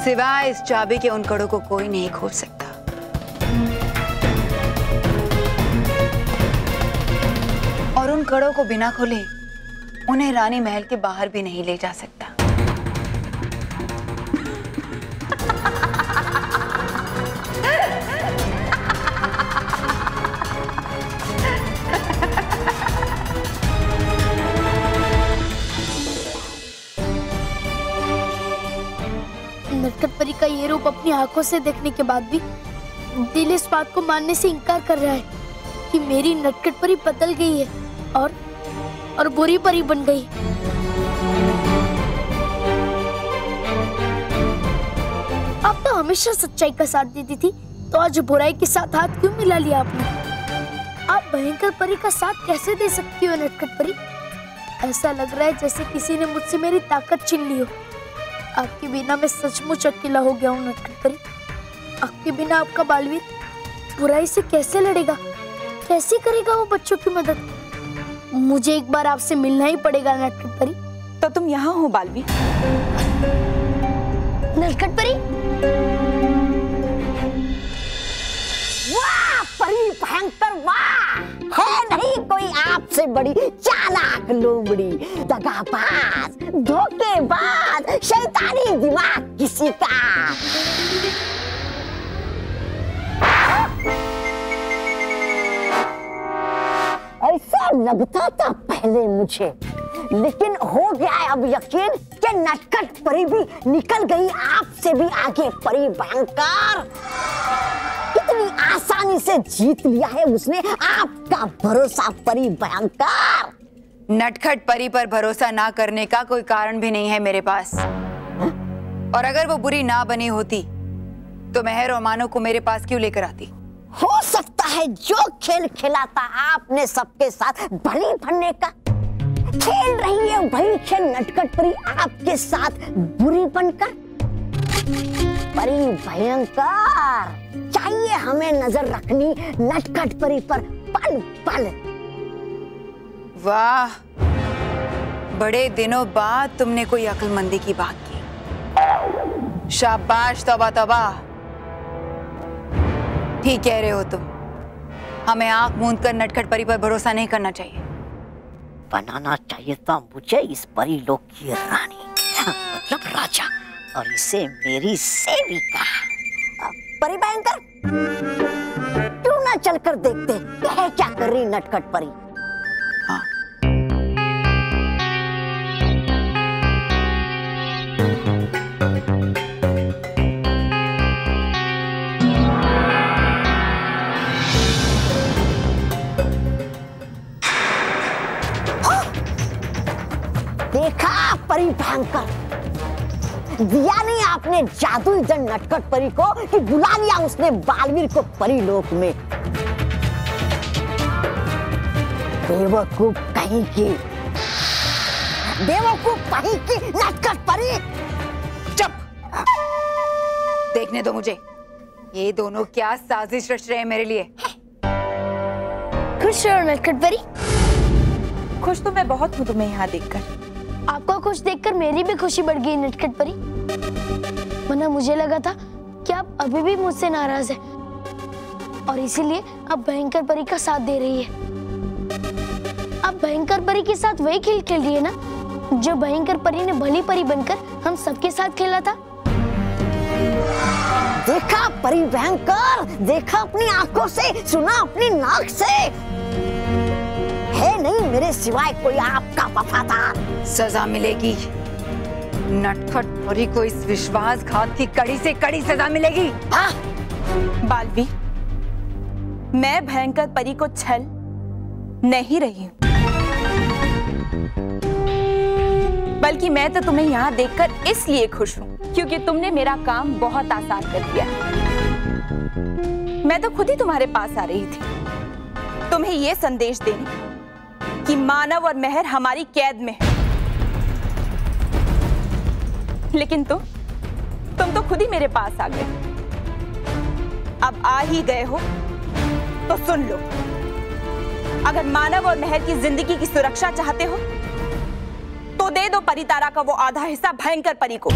सिवाय इस चाबी के उन कड़ों को कोई नहीं खोल सकता। और उन कड़ों को बिना खोले उन्हें रानी महल के बाहर भी नहीं ले जा सकता। नटखट परी का ये रूप अपनी आंखों से देखने के बाद भी दिल इस बात को मानने से इनकार कर रहा है कि मेरी नटखट परी बदल गई है और बुरी परी बन गई। आप तो हमेशा सच्चाई का साथ देती थी, तो आज बुराई के साथ हाथ क्यों मिला लिया आपने? आप भयंकर परी का साथ कैसे दे सकती हो नटखट परी? ऐसा लग रहा है जैसे किसी ने मुझसे मेरी ताकत छीन ली हो। आपके बिना मैं सचमुच अकेला हो गया हूँ नटखट परी। आपके बिना आपका बालवीर बुराई से कैसे लड़ेगा, कैसे करेगा वो बच्चों की मदद? मुझे एक बार आपसे मिलना ही पड़ेगा नटखट परी। तो तुम यहाँ हो बालवीर? नटखट परी, वाह परी भयंकर वाह! है नहीं कोई आपसे बड़ी चालाक लोमड़ी, दगाबाज, धोखेबाज, शैतानी दिमाग किसी का। ऐसा लगता था पहले मुझे, लेकिन हो गया है अब यकीन कि नटखट परी भी निकल गई आपसे भी आगे। परी भयंकर कितनी आसानी से जीत लिया है उसने आपका भरोसा। परी भयंकर, नटखट परी पर भरोसा ना करने का कोई कारण भी नहीं है मेरे पास। और अगर वो बुरी ना बनी होती तो मेहर और मानो को मेरे पास क्यों लेकर आती? हो सकता है जो खेल खेला था आपने सबके साथ बलि बनने का, खेल रही है वही खेल नटखट परी आपके साथ बुरी बनकर। परी भयंकर, चाहिए हमें नजर रखनी नटखट परी पर पल पल। वाह, बड़े दिनों बाद तुमने कोई अक्लमंदी की बात की। शाबाश, तौबा तौबा। ठीक कह रहे हो तुम, हमें आंख मूंद कर नटखट परी पर भरोसा नहीं करना चाहिए। बनाना चाहिए था मुझे इस परी लोक की रानी, मतलब राजा, और इसे मेरी सेविका। परी भयंकर, क्यों ना चलकर देखते हैं क्या कर रही नटखट परी। हाँ। देखा परी भयंकर, दिया नहीं आपने जादुई जन नटखट परी को कि बुला लिया उसने बालवीर को परी लोक में। बेवकूफ कहीं की, बेवकूफ कहीं की नटखट परी। चुप, देखने दो मुझे, ये दोनों क्या साजिश रच रहे हैं मेरे लिए। खुश रहो नटखट परी। खुश तो मैं बहुत हूँ तुम्हें यहाँ देखकर। आपको खुश देखकर मेरी भी खुशी बढ़ गई नटखट परी। वरना मुझे लगा था कि आप अभी भी मुझसे नाराज हैं और इसीलिए आप भयंकर परी का साथ दे रही है। आप भयंकर परी के साथ वही खेल खेल रही है ना जो भयंकर परी ने भली परी बनकर हम सबके साथ खेला था। देखा परी भयंकर, देखा अपनी आंखों से, सुना अपनी नाक से, है नहीं मेरे सिवाय कोई आपका वफादार। सजा मिलेगी नटखट परी को, इस विश्वासघात की कड़ी से कड़ी सजा मिलेगी। हाँ? बालवीर, मैं भयंकर परी को छल नहीं रही हूँ, बल्कि मैं तो तुम्हें यहाँ देखकर इसलिए खुश हूँ क्योंकि तुमने मेरा काम बहुत आसान कर दिया। मैं तो खुद ही तुम्हारे पास आ रही थी तुम्हें ये संदेश देने कि मानव और मेहर हमारी कैद में है, लेकिन तुम तो खुद ही मेरे पास आ गए। अब आ ही गए हो तो सुन लो, अगर मानव और मेहर की जिंदगी की सुरक्षा चाहते हो तो दे दो परितारा का वो आधा हिस्सा भयंकर परी को।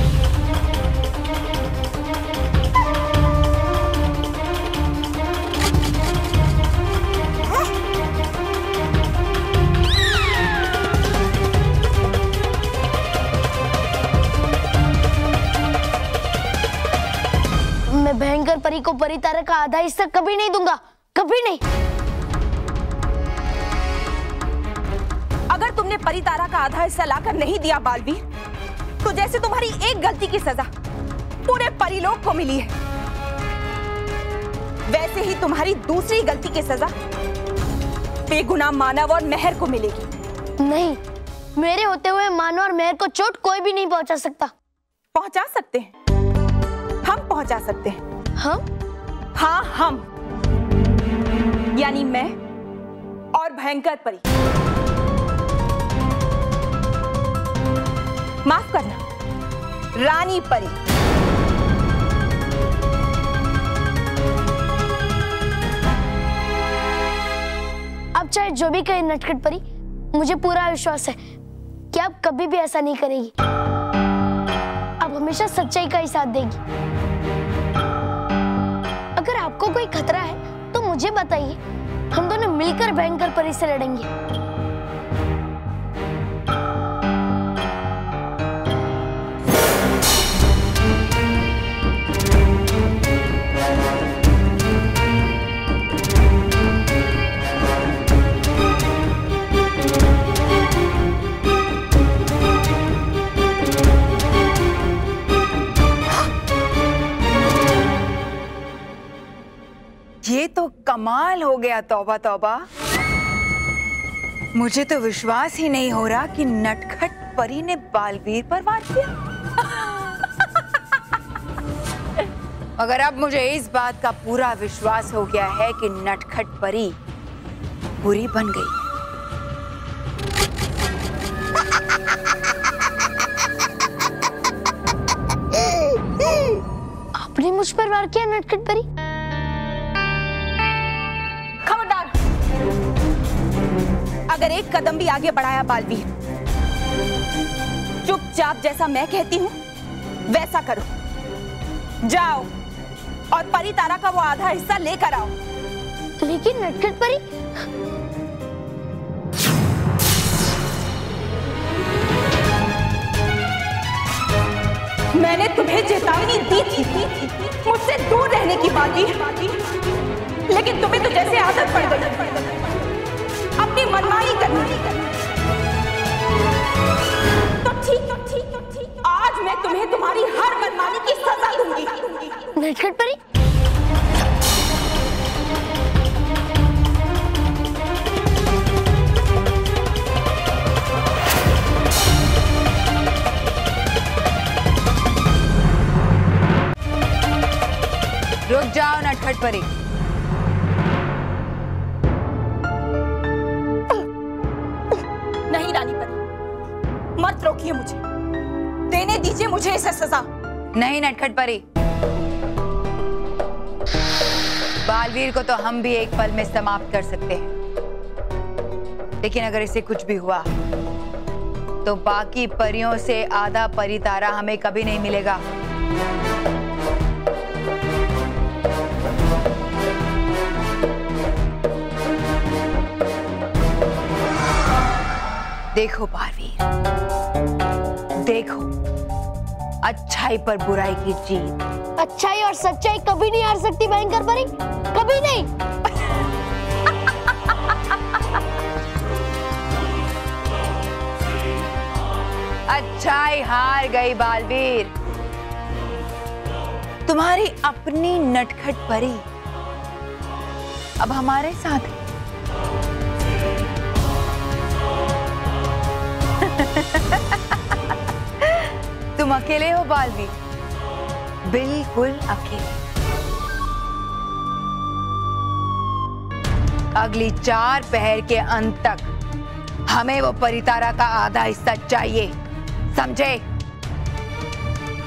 परितारा का आधा हिस्सा कभी नहीं दूंगा, कभी नहीं। अगर तुमने परितारा का आधा हिस्सा लाकर नहीं दिया बालवीर, तो जैसे तुम्हारी एक गलती की सजा पूरे परिलोक को मिली है, वैसे ही तुम्हारी दूसरी गलती की सजा बेगुनाह मानव और मेहर को मिलेगी। नहीं, मेरे होते हुए मानव और मेहर को चोट कोई भी नहीं पहुंचा सकता। पहुंचा सकते हैं, हम पहुंचा सकते हैं। हम? हाँ, हम यानी मैं और भयंकर परी। माफ करना, रानी परी। अब चाहे जो भी कहे नटखट परी, मुझे पूरा विश्वास है कि आप कभी भी ऐसा नहीं करेगी। आप हमेशा सच्चाई का ही साथ देगी। अगर आपको कोई खतरा है तो मुझे बताइए, हम दोनों मिलकर भयंकर परी से लड़ेंगे। ये तो कमाल हो गया। तौबा तौबा, मुझे तो विश्वास ही नहीं हो रहा कि नटखट परी ने बालवीर पर वार किया। मगर अब मुझे इस बात का पूरा विश्वास हो गया है कि नटखट परी बुरी बन गई। आपने मुझ पर वार किया नटखट परी? अगर एक कदम भी आगे बढ़ाया बालवीर, चुपचाप जैसा मैं कहती हूँ वैसा करो। जाओ और परितारा का वो आधा हिस्सा लेकर आओ। लेकिन नटखट परी, मैंने तुम्हें चेतावनी दी थी मुझसे दूर रहने की बालवीर, लेकिन तुम्हें तो जैसे आदत पड़ गई अपनी मनमानी करनी। तो ठीक, आज मैं तुम्हें तुम्हारी हर मनमानी की सजा दूंगी। नटखट परी, रुक जाओ नटखट परी। नहीं रानी परी, मत रोकिए मुझे, देने दीजिए मुझे इसे सजा। नहीं नटखट परी, बालवीर को तो हम भी एक पल में समाप्त कर सकते हैं, लेकिन अगर इसे कुछ भी हुआ तो बाकी परियों से आधा परितारा हमें कभी नहीं मिलेगा। देखो बालवीर, देखो, अच्छाई पर बुराई की जीत। अच्छाई और सच्चाई कभी नहीं हार सकती भयंकर परी, कभी नहीं। अच्छाई हार गई बालवीर। तुम्हारी अपनी नटखट परी अब हमारे साथ है। तुम अकेले हो बालवीर, बिल्कुल अकेले। अगली 4 पहर के अंत तक हमें वो परितारा का आधा हिस्सा चाहिए, समझे?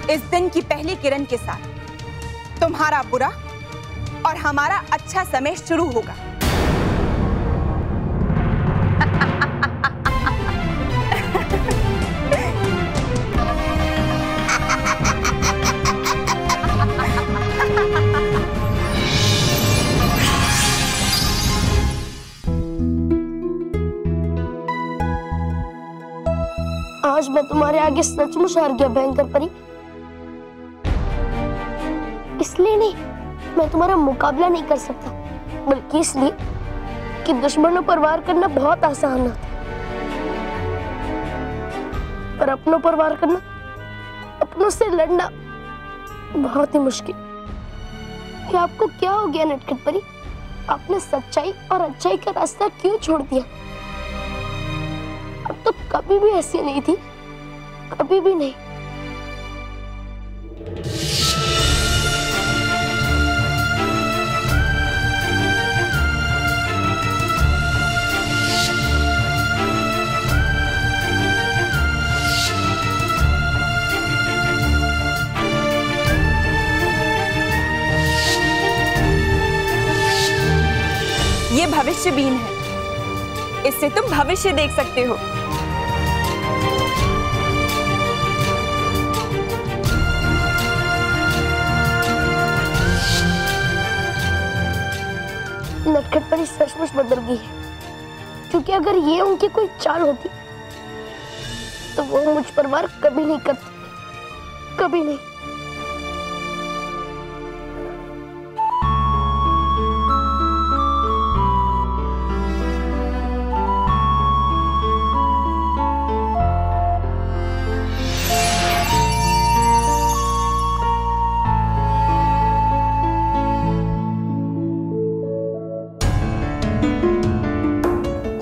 इस दिन की पहली किरण के साथ तुम्हारा बुरा और हमारा अच्छा समय शुरू होगा। आज मैं तुम्हारे आगे सचमुच हार गया भयंकर परी। इसलिए नहीं, मैं तुम्हारा मुकाबला नहीं कर सकता, बल्कि इसलिए कि दुश्मनों पर वार करना बहुत आसान होता है, पर अपनों पर वार करना, अपनों से लड़ना बहुत ही मुश्किल। कि आपको क्या हो गया नटखट परी? आपने सच्चाई और अच्छाई का रास्ता क्यों छोड़ दिया? अब तो कभी भी ऐसी नहीं थी, कभी भी नहीं। ये भविष्य बीन है, इससे तुम भविष्य देख सकते हो। नटखट परी सचमुच बदल गई है, क्योंकि अगर ये उनकी कोई चाल होती तो वो मुझ पर वार कभी नहीं करती, कभी नहीं।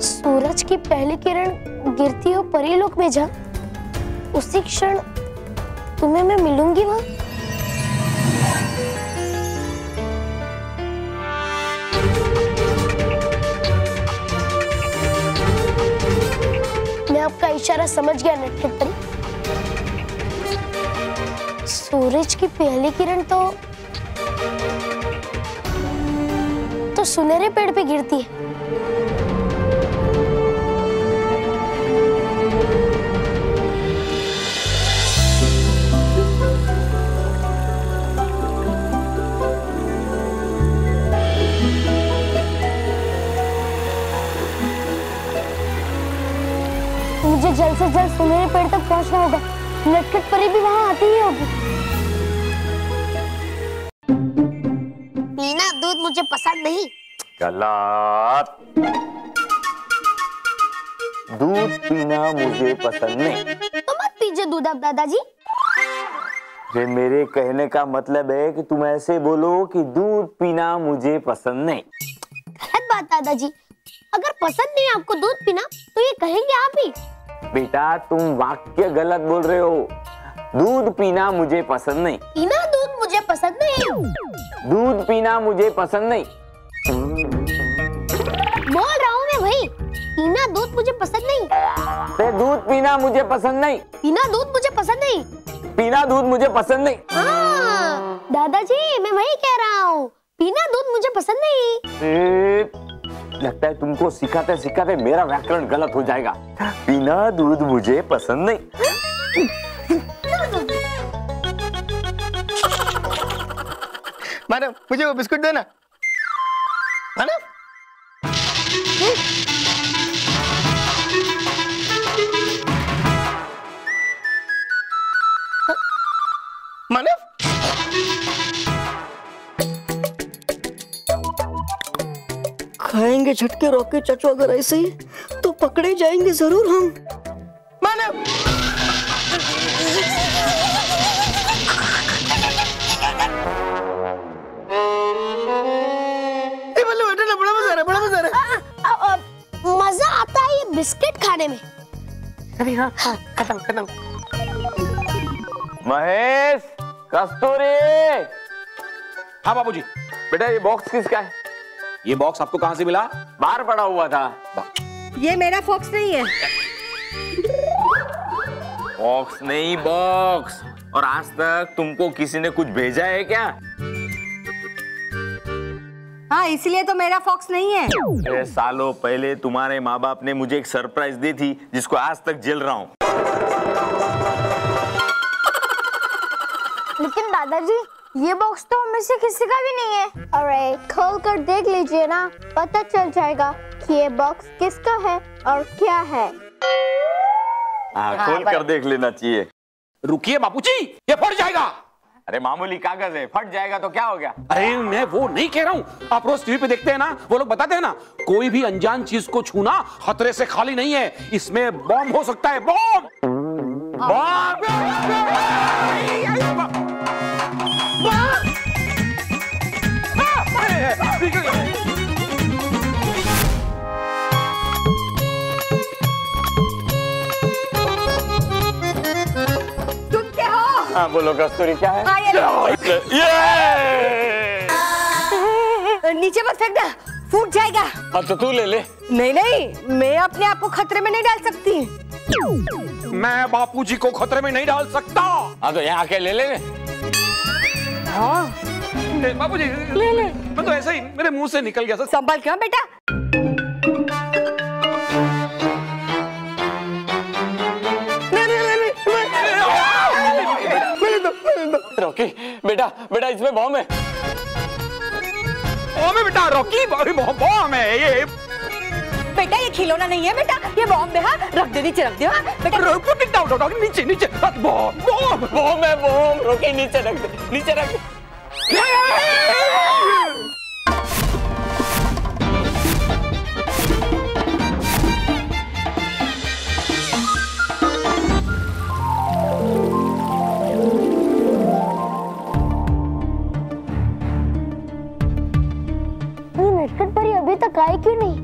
सूरज की पहली किरण गिरती हो परीलोक में जा, उसी क्षण तुम्हें मैं मिलूंगी वहां। मैं आपका इशारा समझ गया नटखट परी। सूरज की पहली किरण तो सुनहरे पेड़ पे गिरती है। मुझे जल्द से जल्द सुनहरे पेड़ तक पहुंचना होगा। नटखट परी भी वहां आती ही होगी। पीना दूध मुझे पसंद नहीं। गलत। दूध पीना मुझे पसंद नहीं। तो मत पीजिए दूध अब दादाजी। ये मेरे कहने का मतलब है कि तुम ऐसे बोलो कि दूध पीना मुझे पसंद नहीं। गलत बात दादाजी, अगर पसंद नहीं आपको दूध पीना तो ये कहेंगे आप ही। बेटा तुम वाक्य गलत बोल रहे हो। दूध पीना मुझे पसंद नहीं। पीना दूध मुझे पसंद नहीं। दूध पीना मुझे पसंद नहीं। बोल रहा हूँ मैं वही, पीना दूध मुझे पसंद नहीं। दूध पीना मुझे पसंद नहीं। पीना दूध मुझे पसंद नहीं। पीना दूध मुझे पसंद नहीं। हाँ, दादाजी मैं वही कह रहा हूँ, पीना दूध मुझे पसंद नहीं। लगता है तुमको सिखाते सिखाते मेरा व्याकरण गलत हो जाएगा। पीना दूध मुझे पसंद नहीं। मैडम मुझे वो बिस्कुट देना। मैडम मैडम खाएंगे झटके रोके चचो, अगर ऐसे ही तो पकड़े जाएंगे जरूर हम। मैडम ये बल्ले बेटा ना, बड़ा मजा आ रहा है, बड़ा मजा आ रहा है। मजा आता है ये बिस्किट खाने में। अरे हाँ हाँ, खत्म खत्म। महेश, कस्तूरी। हाँ बाबूजी। बेटा ये बॉक्स किसका है? ये बॉक्स आपको कहां से मिला? बाहर पड़ा हुआ था। ये मेरा फॉक्स नहीं है। बॉक्स नहीं, बॉक्स। और आज तक तुमको किसी ने कुछ भेजा है क्या? हाँ, इसलिए तो मेरा फॉक्स नहीं है। 6 सालों पहले तुम्हारे माँ बाप ने मुझे एक सरप्राइज दी थी, जिसको आज तक झेल रहा हूँ। लेकिन दादाजी ये बॉक्स तो हमें से किसी का भी नहीं है। अरे खोल कर देख लीजिए ना, पता चल जाएगा कि ये बॉक्स किसका है और क्या है। हाँ, खोल कर देख लेना चाहिए। रुकिए बापूजी, ये फट जाएगा। अरे मामूली कागज है, फट जाएगा तो क्या हो गया? अरे मैं वो नहीं कह रहा हूँ। आप रोज टीवी पे देखते हैं ना, वो लोग बताते हैं ना, कोई भी अनजान चीज को छूना खतरे से खाली नहीं है, इसमें बॉम्ब हो सकता है। बॉम्ब हाँ बोलो कस्तूरी, क्या है? नीचे मत फेंकना, फूट जाएगा। अब तो तू ले ले। नहीं नहीं, मैं अपने आप को खतरे में नहीं डाल सकती। मैं बापूजी को खतरे में नहीं डाल सकता। हाँ तो यहाँ आके ले ले। हाँ बापूजी ले ले। मैं तो ऐसे ही मेरे मुंह से निकल गया सर। संभाल क्यों बेटा? रॉकी बेटा, बेटा इसमें बॉम्ब है। बॉम्ब है बेटा, रॉकी बॉम्ब है ये। बेटा ये खिलौना नहीं है बेटा, ये बॉम्ब है। हाँ रख दे, नीचे रख दे। हाँ बेटा नीचे नीचे बॉम्ब बॉम्ब बॉम्ब है, बॉम्ब। रॉकी नीचे रख दे, नीचे रख दे। नटखट परी अभी तक आई क्यों नहीं?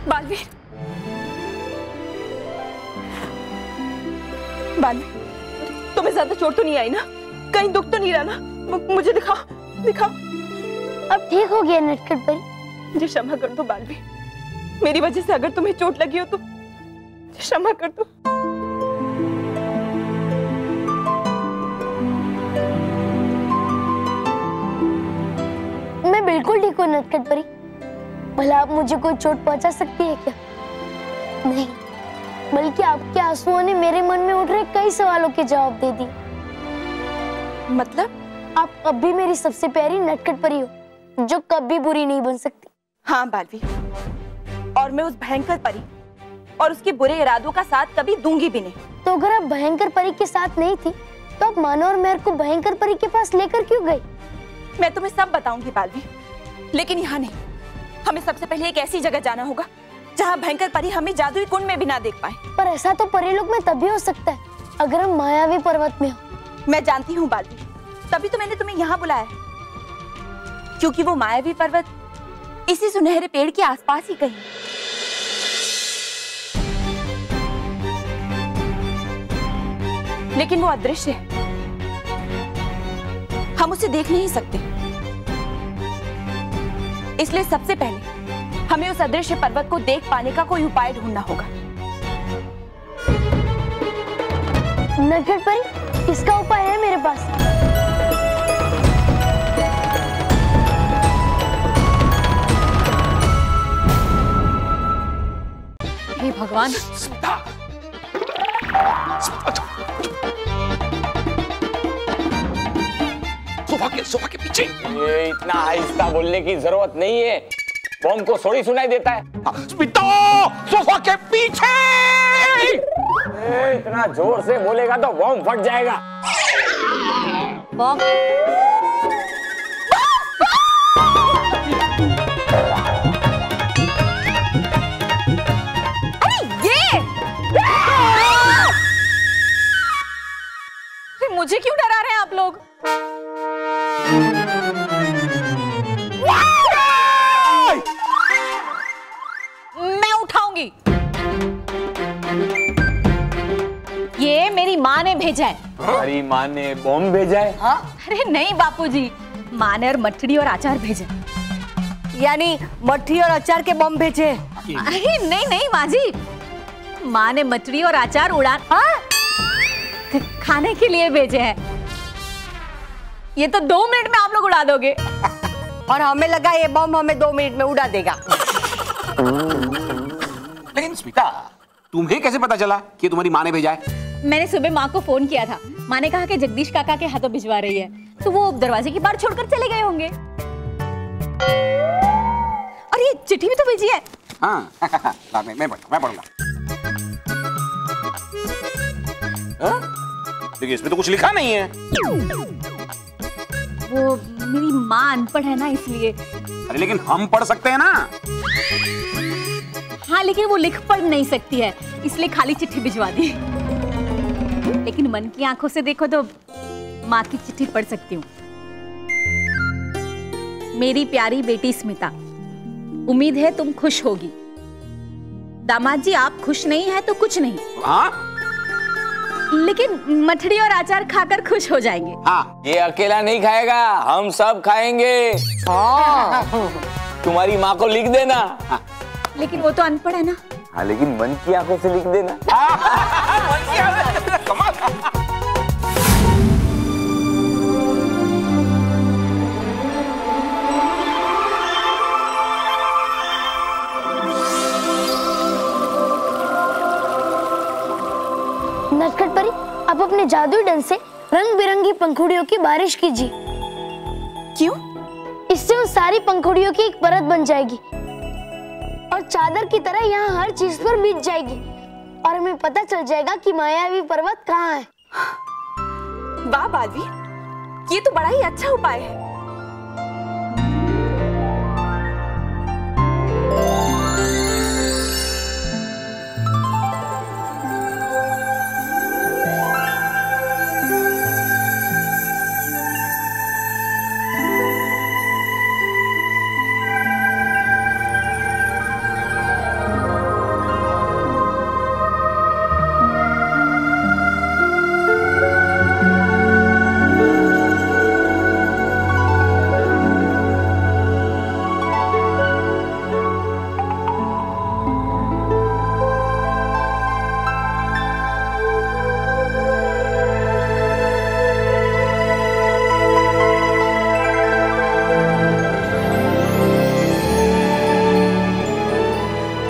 बालवीर, बालवीर, तुम्हें ज्यादा चोट तो नहीं आई ना? कहीं दुख तो नहीं रहा ना? मुझे दिखाओ, दिखाओ। अब ठीक हो गया नटखट परी। मुझे क्षमा कर दो बालवीर, मेरी वजह से अगर तुम्हें चोट लगी हो तो क्षमा कर दो। मैं बिल्कुल ठीक हूँ नटखट परी। भला आप मुझे कोई चोट पहुंचा सकती है क्या? नहीं, बल्कि आपके आंसुओं ने मेरे मन में उठ रहे कई सवालों के जवाब दे दिए। मतलब? आप अब भी मेरी सबसे प्यारी नटखट परी हो, जो कभी बुरी नहीं बन सकती। हाँ बालवीर, और मैं उस भयंकर परी और उसके बुरे इरादों का साथ कभी दूंगी भी नहीं। तो अगर आप भयंकर परी के साथ नहीं थी, तो आप मानो और मेहर को भयंकर परी के पास लेकर क्यों गई? मैं तुम्हें सब बताऊंगी बालवीर, लेकिन यहाँ नहीं। हमें सबसे पहले एक ऐसी जगह जाना होगा जहाँ भयंकर परी हमें जादुई कुंड में भी ना देख पाए। पर ऐसा तो परी लोग में तभी हो सकता है अगर हम मायावी पर्वत में हो। मैं जानती हूँ बालवीर, तभी तो मैंने तुम्हें यहाँ बुलाया है, क्योंकि वो मायावी पर्वत इसी सुनहरे पेड़ के आसपास ही कहीं। लेकिन वो अदृश्य है, हम उसे देख नहीं सकते। इसलिए सबसे पहले हमें उस अदृश्य पर्वत को देख पाने का कोई उपाय ढूंढना होगा। नटखट परी, इसका उपाय है मेरे पास। हे भगवान, सोफा के पीछे। ये इतना आहिस्ता बोलने की जरूरत नहीं है, बॉम्ब को थोड़ी सुनाई देता है। सोफा के पीछे। इतना जोर से बोलेगा तो बॉम्ब फट जाएगा। बॉम्ब मुझे क्यों डरा रहे हैं आप लोग? मैं उठाऊंगी। ये मेरी माँ ने भेजा है। हमारी माँ ने बॉम्ब भेजा है? हाँ? अरे नहीं बापूजी, माँ ने और मठड़ी और अचार भेजे। यानी मठरी और अचार के बॉम्ब भेजे? अरे नहीं नहीं माँ जी, माँ ने मठड़ी और अचार उड़ान खाने के लिए भेजे हैं। ये तो 2 मिनट में आप लोग उड़ा दोगे। और हमें लगा ये बॉम्ब हमें 2 मिनट में उड़ा देगा। लेकिन स्मिता, तुम्हें कैसे पता चला कि तुम्हारी माँ ने भेजा है? मैंने सुबह माँ को फोन किया था। माँ ने कहा कि जगदीश काका के हाथों भिजवा रही है, तो वो दरवाजे के बाहर छोड़कर चले गए होंगे। और ये चिट्ठी भी तो भेजी है। हाँ मैं पढ़ूंगा। देखिए इसमें तो कुछ लिखा नहीं है। वो मेरी माँ अनपढ़ है ना, इसलिए। अरे लेकिन हम पढ़ सकते हैं ना। हाँ लेकिन वो लिख पढ़ नहीं सकती है, इसलिए खाली चिट्ठी भिजवा दी। लेकिन मन की आंखों से देखो तो माँ की चिट्ठी पढ़ सकती हूँ। मेरी प्यारी बेटी स्मिता, उम्मीद है तुम खुश होगी। दामाद जी आप खुश नहीं है तो कुछ नहीं। हाँ? लेकिन मठड़ी और अचार खाकर खुश हो जाएंगे। हाँ, ये अकेला नहीं खाएगा, हम सब खाएंगे। हाँ। तुम्हारी माँ को लिख देना। हाँ। लेकिन वो तो अनपढ़ है ना। हाँ लेकिन मन की आंखों से लिख देना। मन की आंखों से। कमाल। नटखट परी, आप अपने जादुई डंड से रंग बिरंगी पंखुड़ियों की बारिश कीजिए। क्यों? इससे उन सारी पंखुड़ियों की एक परत बन जाएगी और चादर की तरह यहाँ हर चीज पर बीत जाएगी और हमें पता चल जाएगा कि मायावी पर्वत कहाँ है। वाह बालवीर, ये तो बड़ा ही अच्छा उपाय है।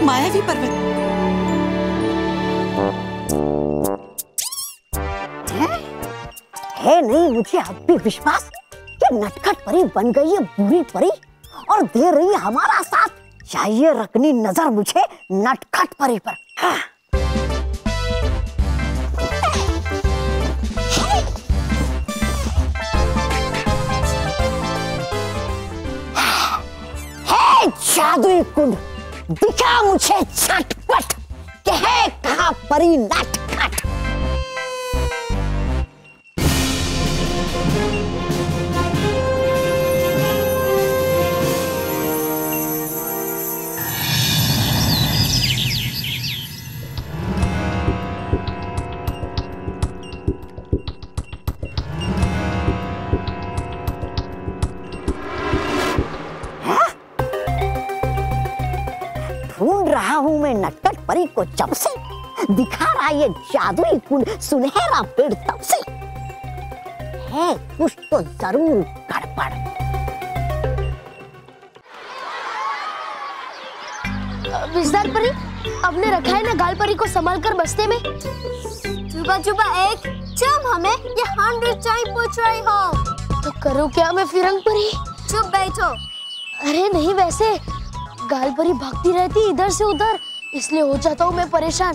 मायावी पर्वत है नहीं मुझे अब भी विश्वास कि नटखट परी बन गई है बुरी परी और दे रही है हमारा साथ। चाहिए रखनी नजर मुझे नटखट परी पर। हाँ। जादुई कुंड दिखा मुझे झटपट कि है कहाँ परी नटखट। ढूंढ रहा हूं मैं नटखट परी को जब से, दिखा रहा ये जादुई कुंड सुनहरा पेड़ तब से। है कुछ तो जरूर गड़बड़। विजदार परी, आपने रखा है ना गाल परी को संभाल कर बस्ते में। चुपा चुपा एक जब हमें ये 100 टाइम पूछ रही हो तो करो क्या मैं फिरंग परी? चुप बैठो। अरे नहीं, वैसे गाल परी भागती रहती इधर से उधर, इसलिए हो जाता हूँ मैं परेशान।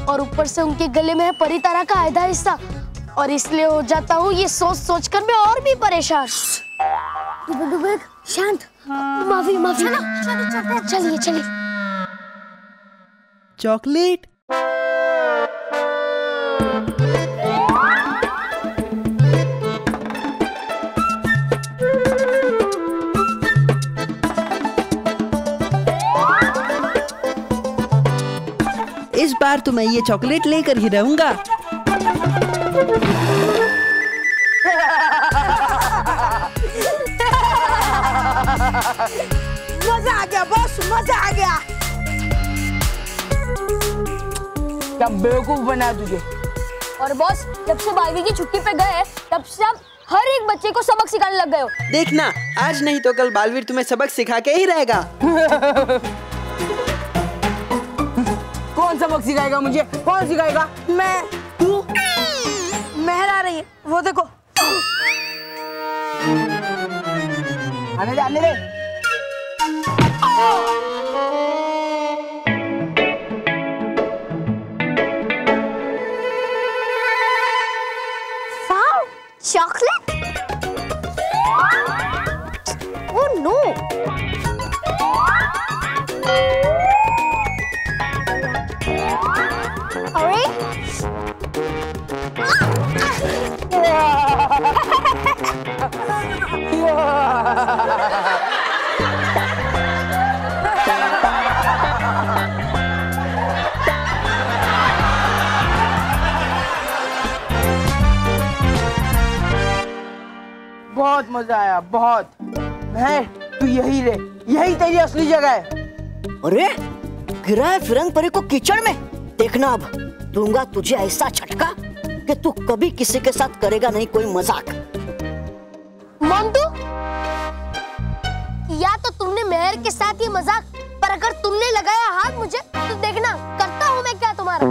और ऊपर से उनके गले में है परी तारा का आधा हिस्सा, और इसलिए हो जाता हूँ ये सोच सोच कर मैं और भी परेशान। शांत। माफी माफी ना, चलिए चलिए। चॉकलेट। इस बार तो मैं ये चॉकलेट लेकर ही रहूंगा। मजा आ गया बॉस, मजा आ गया। क्या बेवकूफ बना तुझे। और बॉस, जब से बालवी की छुट्टी पे गए तब से आप हर एक बच्चे को सबक सिखाने लग गए हो। देखना, आज नहीं तो कल बालवीर तुम्हें सबक सिखा के ही रहेगा। कौन सबक सिखाएगा मुझे? कौन सिखाएगा? मैं मेहर आ रही है, वो देखो। आने दे, आने दे। चॉकलेट? Oh no! अरे बहुत मजा आया, बहुत। मैं तू यही रहे, यही तेरी असली जगह है। अरे गिरा है फिरंग परी को कीचड़ में। देखना अब दूंगा तुझे ऐसा झटका कि तू कभी किसी के साथ करेगा नहीं कोई मजाक। मोंटू, या तो तुमने मेहर के साथ ये मजाक, पर अगर तुमने लगाया हाथ मुझे तो देखना करता हूँ मैं क्या तुम्हारा।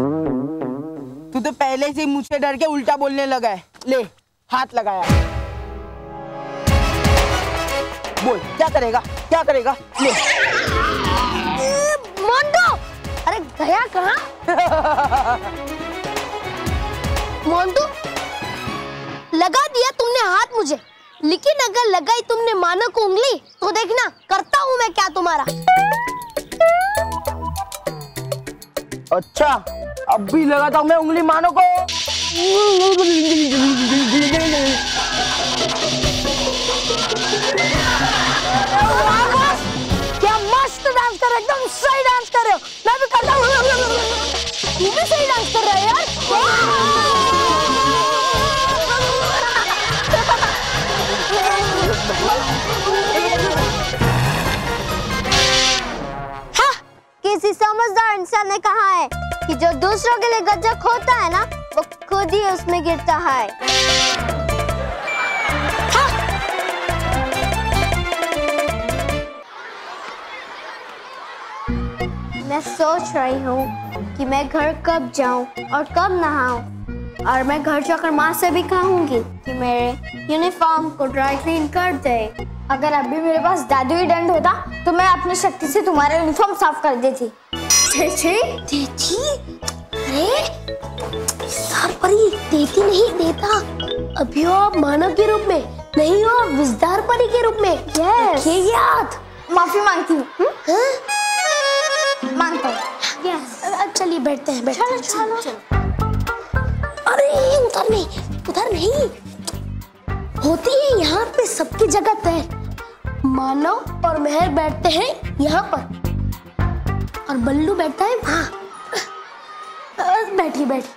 तू तो पहले से मुझसे डर के उल्टा बोलने लगा है। ले हाथ लगाया, बोल क्या करेगा, क्या करेगा? ले। मोंटू, अरे गया कहाँ? मोंटू, लगा दिया तुमने हाथ मुझे, लेकिन अगर लगाई तुमने मानो को उंगली तो देखना करता हूँ मैं क्या तुम्हारा। अच्छा, अब भी लगाता हूँ मैं उंगली मानो को। क्या मस्त डांस कर रहे हो, एकदम सही डांस कर रहे हो। मैं भी करता हूँ। तू भी सही डांस कर रहा है यार। हाँ, किसी समझदार इंसान ने कहा है कि जो दूसरों के लिए गजब होता है ना, वो खुद ही उसमें गिरता है। मैं सोच रही हूँ कि मैं घर कब जाऊँ और कब नहाऊँ, और मैं घर जाकर माँ से भी कहूँगी कि मेरे यूनिफॉर्म को ड्राई क्लीन कर दे। अगर अभी मेरे पास जादुई दंड होता तो मैं अपनी शक्ति से तुम्हारा यूनिफॉर्म साफ कर देती। देती? अरे साफ परी देती नहीं, देता। अभी हो आप मानव के रूप में, नहीं हो विजदार परी के रूप में। यस। ये याद। माफी मांगती हूँ। मांगता हूँ। यस। चलिए बैठते हैं, बैठते हैं। चलो। अरे उधर नहीं, उधर नहीं, होती है यहाँ पे सबकी जगह तय। मानव और मेहर बैठते हैं यहाँ पर, और बल्लू बैठता है वहाँ। बैठी बैठी।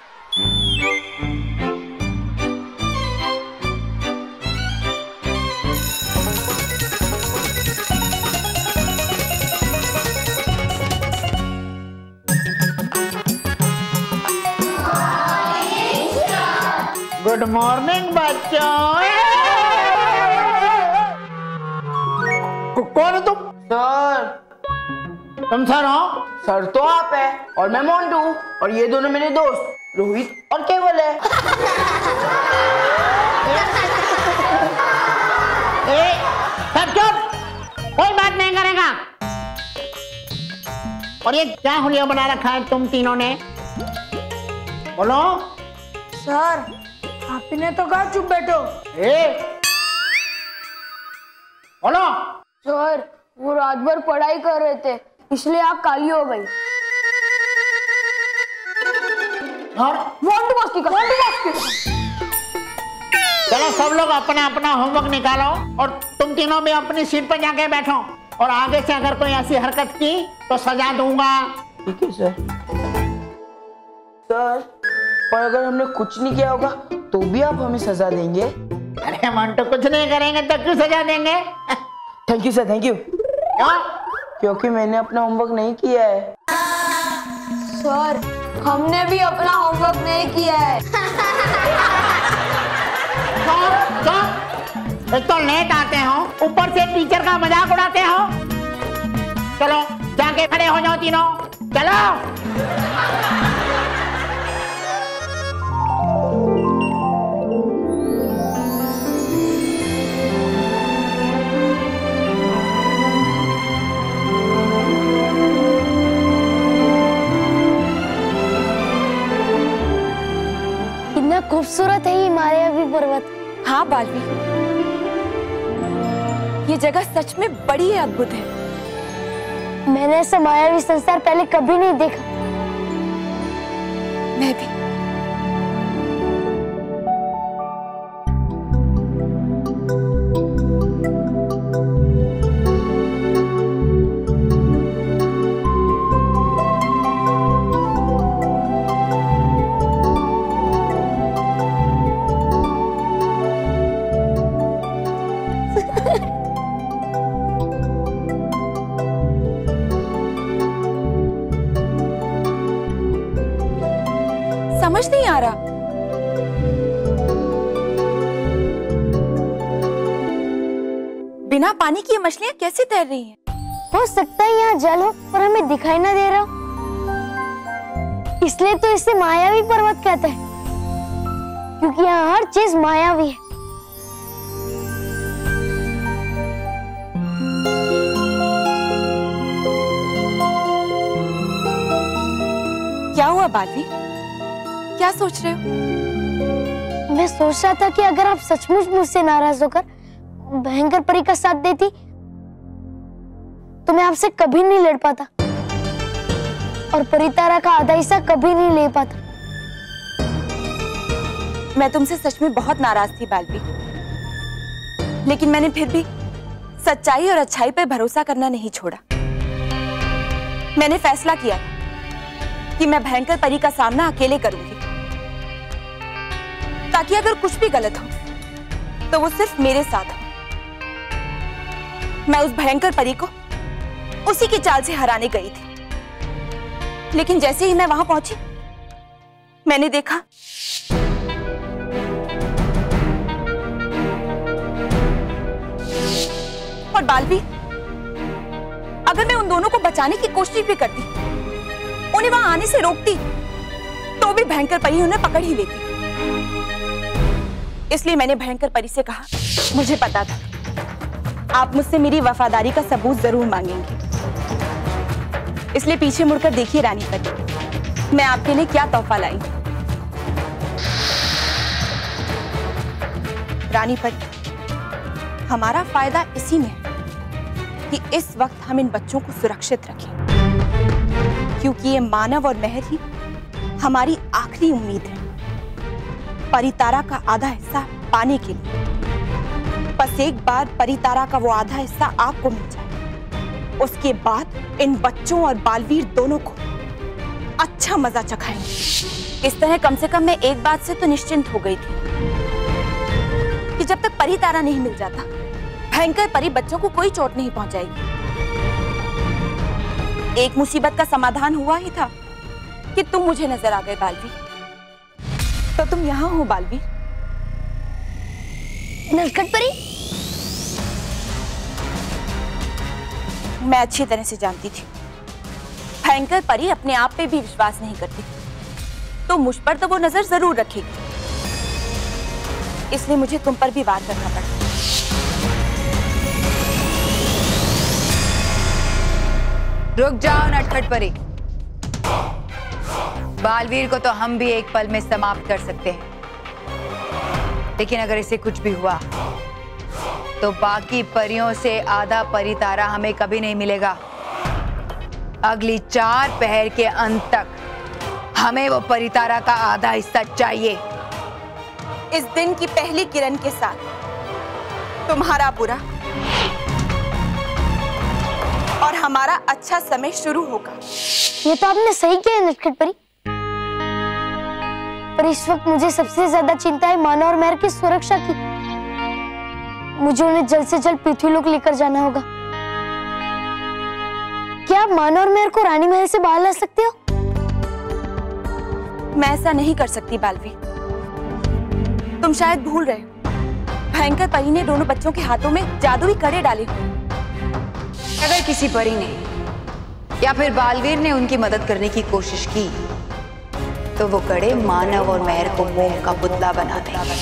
गुड मॉर्निंग बच्चों। कौन है तुम? सर। तुम सर हो? सर तो आप है, और मैं मोंटू, और ये दोनों मेरे दोस्त रोहित और केवल है। सब चुप, कोई बात नहीं करेगा। और ये क्या हुलिया बना रखा है तुम तीनों ने? बोलो। सर, आप ही ने तो कहा चुप बैठो। बोलो। सर, वो रात भर पढ़ाई कर रहे थे, इसलिए आप काली हो गई। और चलो सब लोग अपना अपना होमवर्क निकालो, और तुम तीनों भी अपनी सीट पर जाके बैठो, और आगे से अगर कोई ऐसी हरकत की तो सजा दूंगा। ठीक है सर। सर, पर अगर हमने कुछ नहीं किया होगा तो भी आप हमें सजा देंगे? अरे मंटू, कुछ नहीं करेंगे तो क्यों सजा देंगे? Thank you sir, thank you. क्यों? क्योंकि मैंने अपना होमवर्क नहीं किया है। सर, हमने भी अपना होमवर्क नहीं किया है। एक तो लेट आते हो, ऊपर से टीचर का मजाक उड़ाते हो। चलो जाके खड़े हो जाओ तीनों, चलो। खूबसूरत है ये मायावी पर्वत। हाँ बालवी, ये जगह सच में बड़ी अद्भुत है। मैंने ऐसा मायावी संसार पहले कभी नहीं देखा। मैं भी। समझ नहीं आ रहा। बिना पानी की ये मछलियां कैसे तैर रही हैं? हो सकता है यहाँ जल हो पर हमें दिखाई ना दे रहा हो, इसलिए तो इसे मायावी पर्वत कहते हैं, क्योंकि यहाँ हर चीज मायावी है। क्या हुआ बालवी? क्या सोच रहे हो? मैं सोच रहा था कि अगर आप सचमुच मुझसे नाराज होकर भयंकर परी का साथ देती तो मैं आपसे कभी नहीं लड़ पाता और परितारा का आधा हिस्सा कभी नहीं ले पाता। मैं तुमसे सच में बहुत नाराज थी बालवी, लेकिन मैंने फिर भी सच्चाई और अच्छाई पर भरोसा करना नहीं छोड़ा। मैंने फैसला किया कि मैं भयंकर परी का सामना अकेले करूंगी, ताकि अगर कुछ भी गलत हो तो वो सिर्फ मेरे साथ हो। मैं उस भयंकर परी को उसी की चाल से हराने गई थी, लेकिन जैसे ही मैं वहां पहुंची मैंने देखा और बालवी, अगर मैं उन दोनों को बचाने की कोशिश भी करती, उन्हें वहां आने से रोकती, तो भी भयंकर परी उन्हें पकड़ ही लेती। इसलिए मैंने भयंकर परी से कहा, मुझे पता था आप मुझसे मेरी वफादारी का सबूत जरूर मांगेंगे, इसलिए पीछे मुड़कर देखिए रानी परी, मैं आपके लिए क्या तोहफा लाई। रानी परी, हमारा फायदा इसी में है कि इस वक्त हम इन बच्चों को सुरक्षित रखें, क्योंकि ये मानव और मेहर ही हमारी आखिरी उम्मीद है परितारा का आधा हिस्सा पाने के लिए। बस एक बार परितारा का वो आधा हिस्सा आपको मिल जाए, उसके बाद इन बच्चों और बालवीर दोनों को अच्छा मजा चखाएंगे। इस तरह कम से कम मैं एक बात से तो निश्चिंत हो गई थी कि जब तक परितारा नहीं मिल जाता भयंकर परी बच्चों को कोई चोट नहीं पहुंचाएगी। एक मुसीबत का समाधान हुआ ही था कि तुम मुझे नजर आ गए बालवी, तो तुम यहाँ हो बालवी। नटखट परी, मैं अच्छी तरह से जानती थी भयंकर परी अपने आप पे भी विश्वास नहीं करती, तो मुझ पर तो वो नजर जरूर रखेगी, इसलिए मुझे तुम पर भी वार करना पड़ा। रुक जाओ नटखट परी, बालवीर को तो हम भी एक पल में समाप्त कर सकते हैं, लेकिन अगर इसे कुछ भी हुआ तो बाकी परियों से आधा परितारा हमें कभी नहीं मिलेगा। अगली 4 पहर के अंत तक हमें वो परितारा का आधा हिस्सा चाहिए। इस दिन की पहली किरण के साथ तुम्हारा बुरा और हमारा अच्छा समय शुरू होगा। ये तो आपने सही किया नटखट परी, पर इस वक्त मुझे सबसे ज्यादा चिंता है मानव और मेहर की सुरक्षा की। मुझे उन्हें जल्द से जल्द पृथ्वीलोक लेकर जाना होगा। क्या आप मानव और मेहर को रानी महल से बाहर ला सकते हो? मैं ऐसा नहीं कर सकती बालवी, तुम शायद भूल रहे हो भयंकर परी ने दोनों बच्चों के हाथों में जादुई कड़े डाले हुए। अगर किसी परी ने या फिर बालवीर ने उनकी मदद करने की कोशिश की तो वो कड़े मानव और मेहर को मोम का पुतला बना देंगे।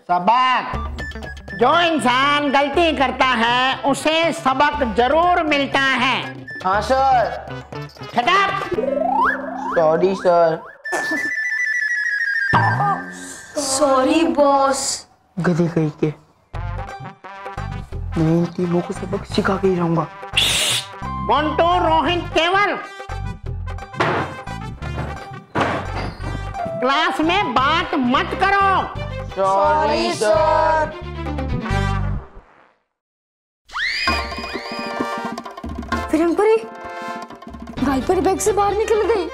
सबक, जो इंसान गलती करता है उसे सबक जरूर मिलता है। हाँ sir. Shut up! Sorry sir. Sorry boss. गधे कहीं के, मैं इन तीनों को सबक सिखा के ही रहूंगा। मोंटू, रोहित, केवल, क्लास में बात मत करो। Sorry sir. फिरंगपुरी वाइपर बैग से बाहर निकल गई।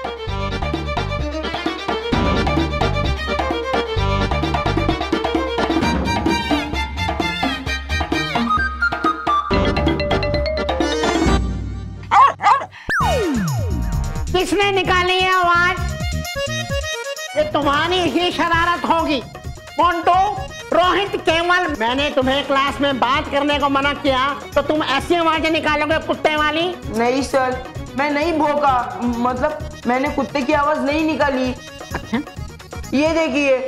किसने निकाली है आवाज? ये तुम्हारी ही शरारत होगी। मोंटू, रोहित, केवल, मैंने तुम्हें क्लास में बात करने को मना किया तो तुम ऐसी आवाजें निकालोगे कुत्ते वाली? नहीं सर, मैं नहीं भौंका, मतलब मैंने कुत्ते की आवाज नहीं निकाली। अच्छा, ये देखिए।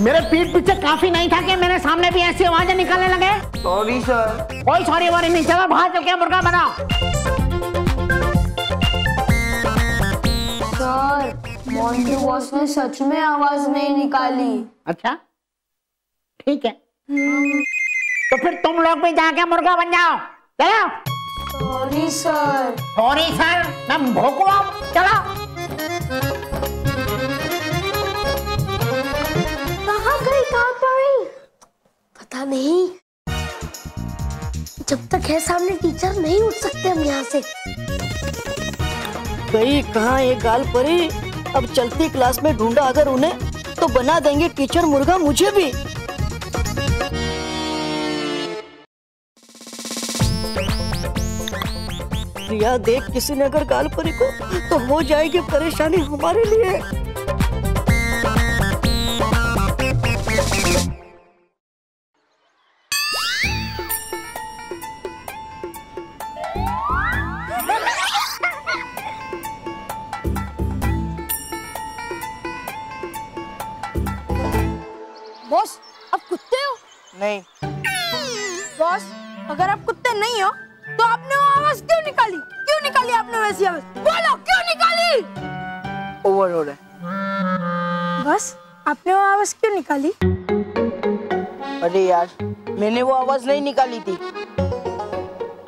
मेरे पीठ पीछे काफी नहीं था कि मेरे सामने भी ऐसी आवाजें निकालने लगे? Sorry sir. कोई सॉरी वारी नहीं, चलो बाहर चल के मुर्गा बनाओ। सर, मोंटू बॉस ने सच में आवाज नहीं निकाली। अच्छा, ठीक है। तो फिर तुम लोग भी जाके मुर्गा बन जाओ। चलो। Sorry sir. सॉरी सर, मैं भोंकू अब। चलो। कहाँ गई, कहाँ पड़ी? पता नहीं। जब तक है सामने टीचर नहीं उठ सकते हम यहाँ से। गई कहाँ ये गाल परी? अब चलती क्लास में ढूंढा अगर उन्हें तो बना देंगे टीचर मुर्गा मुझे भी। प्रिया देख, किसी ने अगर गाल परी को तो हो जाएगी परेशानी हमारे लिए। बॉस, आप कुत्ते हो? नहीं। बॉस, अगर आप कुत्ते नहीं हो तो आपने वो आवाज क्यों निकाली? क्यों निकाली आपने वैसी आवाज? बोलो, क्यों निकाली? ओवर हो रहा है। बस, आपने वो आवाज क्यों निकाली? अरे यार, मैंने वो आवाज नहीं निकाली थी।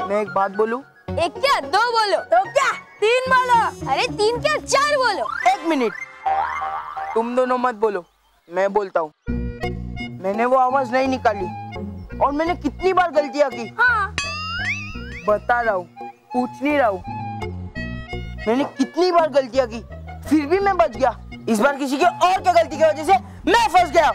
मैं एक बात बोलूं? एक क्या, दो बोलो। तो क्या, तीन बोलो। अरे तीन क्या, चार बोलो। एक मिनट, तुम दोनों मत बोलो, मैं बोलता हूँ। मैंने वो आवाज नहीं निकाली और मैंने कितनी बार गलतियां की। हाँ। बता रहा हूँ, पूछ नहीं रहा हूँ। मैंने कितनी बार गलतियां की, फिर भी मैं बच गया। इस बार किसी के और की गलती की वजह से मैं फंस गया।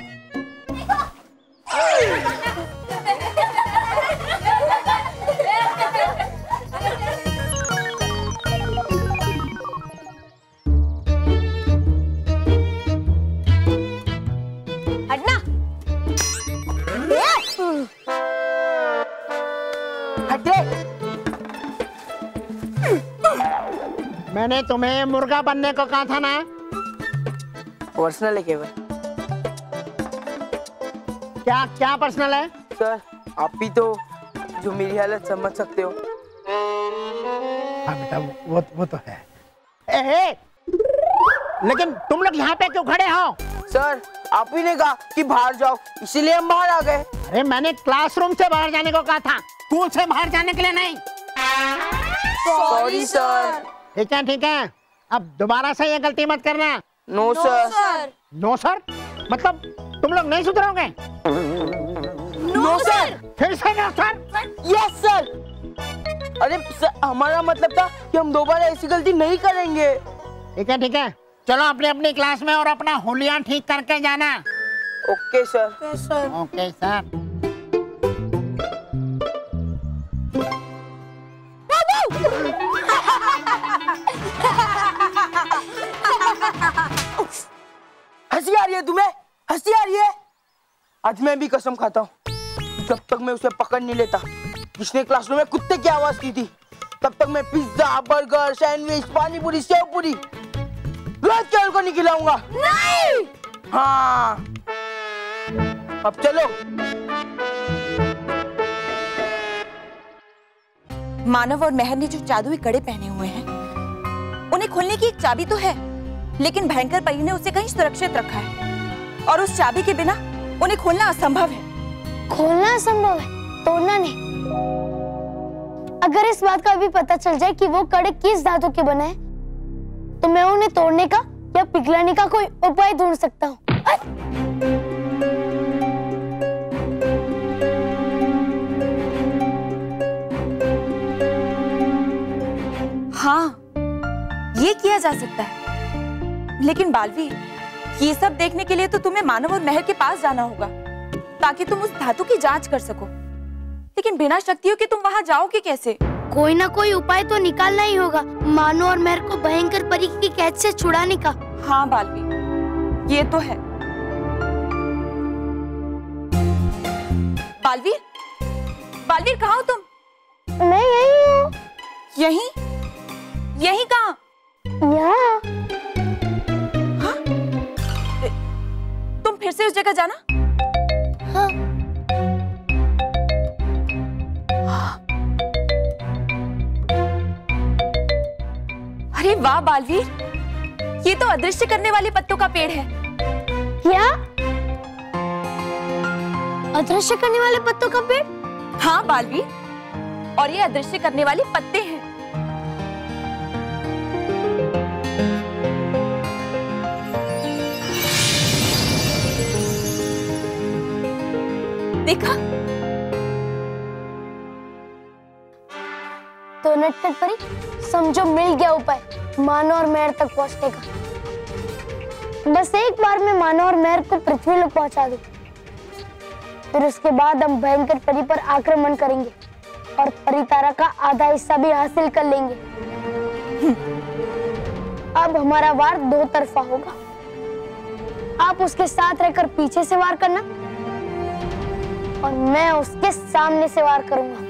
हटना। हटे। मैंने तुम्हें मुर्गा बनने को कहा था ना? पर्सनल है केवल। क्या क्या पर्सनल है? सर, आप भी तो जो मेरी हालत समझ सकते हो। हाँ बेटा, वो तो है। लेकिन तुम लोग यहाँ पे क्यों खड़े हो? सर, आप ही ने कहा कि बाहर जाओ, इसीलिए हम बाहर आ गए। अरे मैंने क्लासरूम से बाहर जाने को कहा था, स्कूल से बाहर जाने के लिए नहीं। Sorry sir. ठीक है ठीक है, अब दोबारा से ये गलती मत करना। No sir. No sir? मतलब तुम लोग नहीं सुधरोगे? No sir. फिर से नो सर? Yes sir. अरे सर, हमारा मतलब था कि हम दोबारा ऐसी गलती नहीं करेंगे। ठीक है, चलो अपनी अपनी क्लास में और अपना हुलिया ठीक करके जाना। Okay sir. Okay sir. हंसी आ रही है तुम्हें? हंसी आ रही है? आज मैं भी कसम खाता हूँ, जब तक मैं उसे पकड़ नहीं लेता जिसने क्लासरूम में कुत्ते की आवाज की थी, तब तक मैं पिज्जा, बर्गर, सैंडविच, पानी पूरी, सेव पूरी रोज केवल को नहीं खिलाऊंगा। नहीं। हाँ, अब चलो। मानव और मेहर ने जो जादुई कड़े पहने हुए हैं, उन्हें खोलने की एक चाबी तो है, लेकिन भयंकर परी ने उसे कहीं सुरक्षित रखा है और उस चाबी के बिना उन्हें खोलना असंभव है। खोलना असंभव है, तोड़ना नहीं। अगर इस बात का भी पता चल जाए कि वो कड़े किस धातु के बने हैं, तो मैं उन्हें तोड़ने का या पिघलाने का कोई उपाय ढूंढ सकता हूँ। हाँ, ये किया जा सकता है, लेकिन बालवीर, ये सब देखने के लिए तो तुम्हें मानव और मेहर के पास जाना होगा ताकि तुम उस धातु की जांच कर सको। लेकिन बिना शक्तियों के तुम वहां जाओगे कैसे? कोई ना कोई उपाय तो निकालना ही होगा मानव और मेहर को भयंकर परी की कैद से छुड़ाने का। हाँ बालवीर, ये तो है। बालवीर, बालवीर कहाँ हो तुम? मैं यही हूँ। यहीं? यहीं कहाँ? यहाँ। हाँ? तुम फिर से उस जगह जाना? हाँ। अरे वाह बालवीर, ये तो अदृश्य करने वाले पत्तों का पेड़ है। क्या? अदृश्य करने वाले पत्तों का पेड़? हाँ बालवीर, और ये अदृश्य करने वाले पत्ते हैं। देखा? तो नटखट परी, समझो मिल गया उपाय मानव और मेहर तक पहुंचने का। बस एक बार में मानव और मेहर को पृथ्वी लोक पहुंचा दूं, फिर उसके बाद हम भयंकर परी पर आक्रमण करेंगे और परितारा का आधा हिस्सा भी हासिल कर लेंगे। अब हमारा वार दो तरफा होगा। आप उसके साथ रहकर पीछे से वार करना और मैं उसके सामने से वार करूंगा।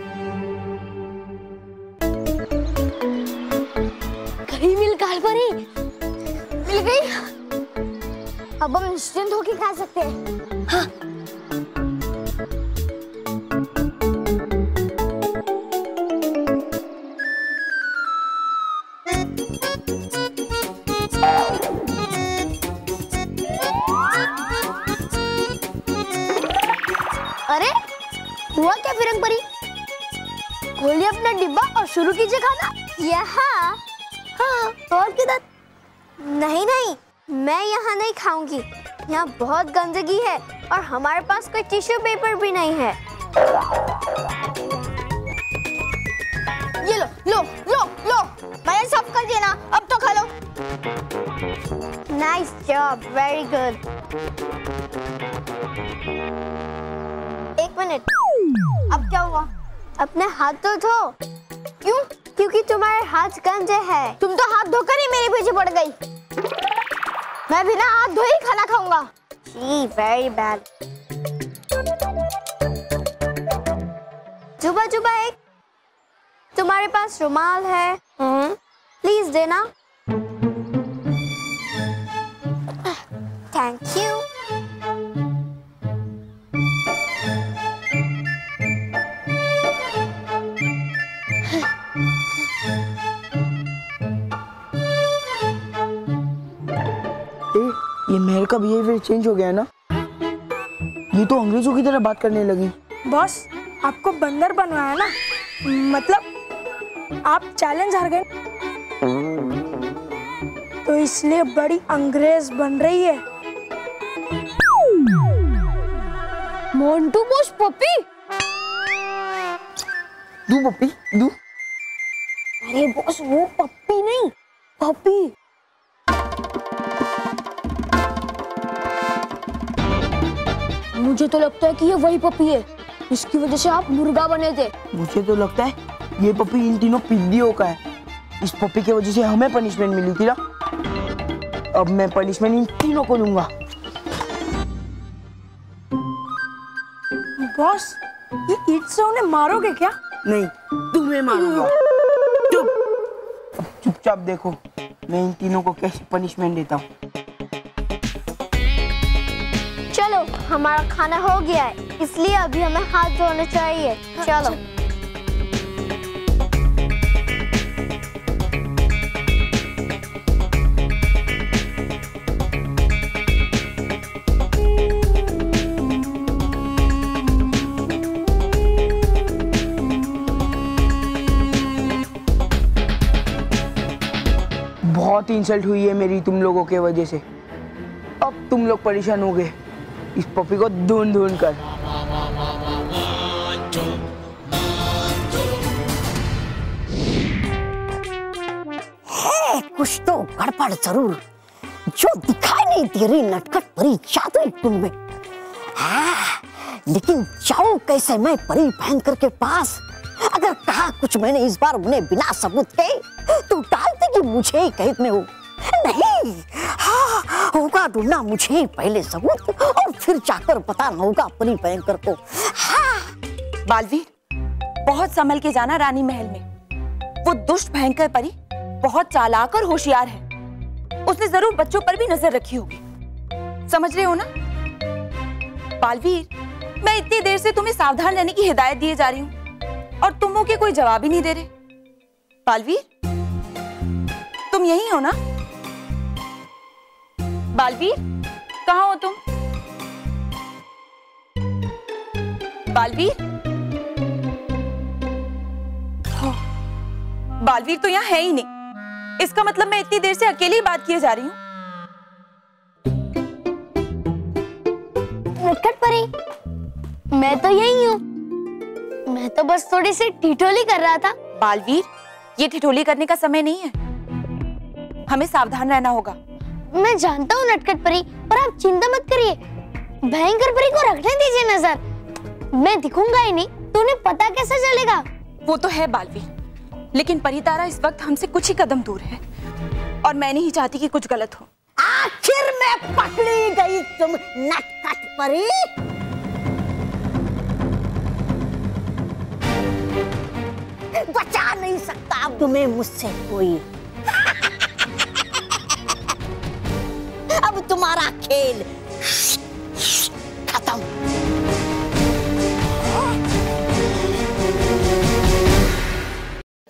गई मिल कालपरी, मिल गई। अब हम निश्चिंत होकर खा सकते हैं। हाँ। अरे हुआ क्या फिरंग परी? खोलिए अपना डिब्बा और शुरू कीजिए खाना। यहाँ? हाँ, तो और किधर? नहीं नहीं, मैं यहाँ नहीं खाऊंगी। यहाँ बहुत गंदगी है और हमारे पास कोई टिश्यू पेपर भी नहीं है। ये लो लो लो लो, मैंने साफ कर दिया ना, अब तो खा लो। Nice job, very good. एक मिनट, अब क्या हुआ? अपने हाथ तो धो। क्यों? क्योंकि तुम्हारे हाथ गंदे हैं। तुम तो हाथ धोकर ही मेरे पीछे पड़ गई। मैं बिना हाथ धोए ही खाना खाऊंगा। जी, वेरी बैड। जुबा जुबा, एक तुम्हारे पास रुमाल है? प्लीज देना। Thank you. ये मेहर का बिहेवियर चेंज हो गया है ना? ये तो अंग्रेजों की तरह बात करने लगी। बॉस, आपको बंदर बनवाया ना, मतलब आप चैलेंज हार गए, तो इसलिए बड़ी अंग्रेज बन रही है। मोंटू बॉस, पप्पी दू पप्पी दू। अरे बॉस, वो पप्पी नहीं, पप्पी। मुझे तो लगता है कि ये वही पप्पी है, इसकी वजह से आप मुर्गा बने थे। मुझे तो लगता है ये पप्पी इन तीनों पिद्दियों का है। इस पप्पी की वजह से हमें पनिशमेंट मिली थी ना, अब मैं पनिशमेंट इन तीनों को दूंगा। बॉस, ये ईंट से उन्हें मारोगे क्या? नहीं, तुम्हें मारूंगा। चुप। अब चुपचाप देखो मैं इन तीनों को कैसे पनिशमेंट देता हूँ। चलो, हमारा खाना हो गया है, इसलिए अभी हमें हाथ धोने चाहिए। चलो। बहुत इंसल्ट हुई है मेरी तुम लोगों के वजह से। अब तुम लोग परेशान हो गए इस पपी को ढूंढ ढूंढ कर। है कुछ तो गड़बड़ जरूर, जो दिखाई नहीं दे रही नटखट परी जादुई कुंड में। लेकिन जाऊं कैसे मैं परी भयंकर के पास? अगर कहा कुछ मैंने इस बार उन्हें बिना सबूत के, तो डालते कि मुझे ही कैद में हो। नहीं, हाँ, होगा ढूंढना मुझे ही पहले सबूत, और फिर जाकर बताना होगा परी भयंकर को। हाँ। बालवीर, बहुत संभल के जाना रानी महल में। वो दुष्ट भयंकर परी बहुत चालाक और होशियार है। उसने जरूर बच्चों पर भी नजर रखी होगी, समझ रहे हो ना? बालवीर, मैं इतनी देर से तुम्हें सावधान रहने की हिदायत दिए जा रही हूँ और तुम मुझे कोई जवाब ही नहीं दे रहे। बालवीर, तुम यही हो ना? बालवीर, कहाँ हो तुम? बालवीर? बालवीर तो यहाँ है ही नहीं। इसका मतलब मैं इतनी देर से अकेली ही बात किए जा रही हूँ। नटखट परी, मैं तो यही हूँ। मैं तो बस थोड़ी सी ठिठोली कर रहा था। बालवीर, ये ठिठोली करने का समय नहीं है। हमें सावधान रहना होगा। मैं जानता हूँ नटखट परी, पर आप चिंता मत करिए। भयंकर परी को रखने दीजिए नजर। मैं दिखूंगा ही नहीं तो उन्हें पता कैसे चलेगा? वो तो है बालवीर, लेकिन परितारा इस वक्त हमसे कुछ ही कदम दूर है और मैं नहीं चाहती कि कुछ गलत हो। आखिर मैं पकड़ी गई तुम नटखट परी। बचा नहीं सकता अब तुम्हें मुझसे कोई। अब तुम्हारा खेल खत्म।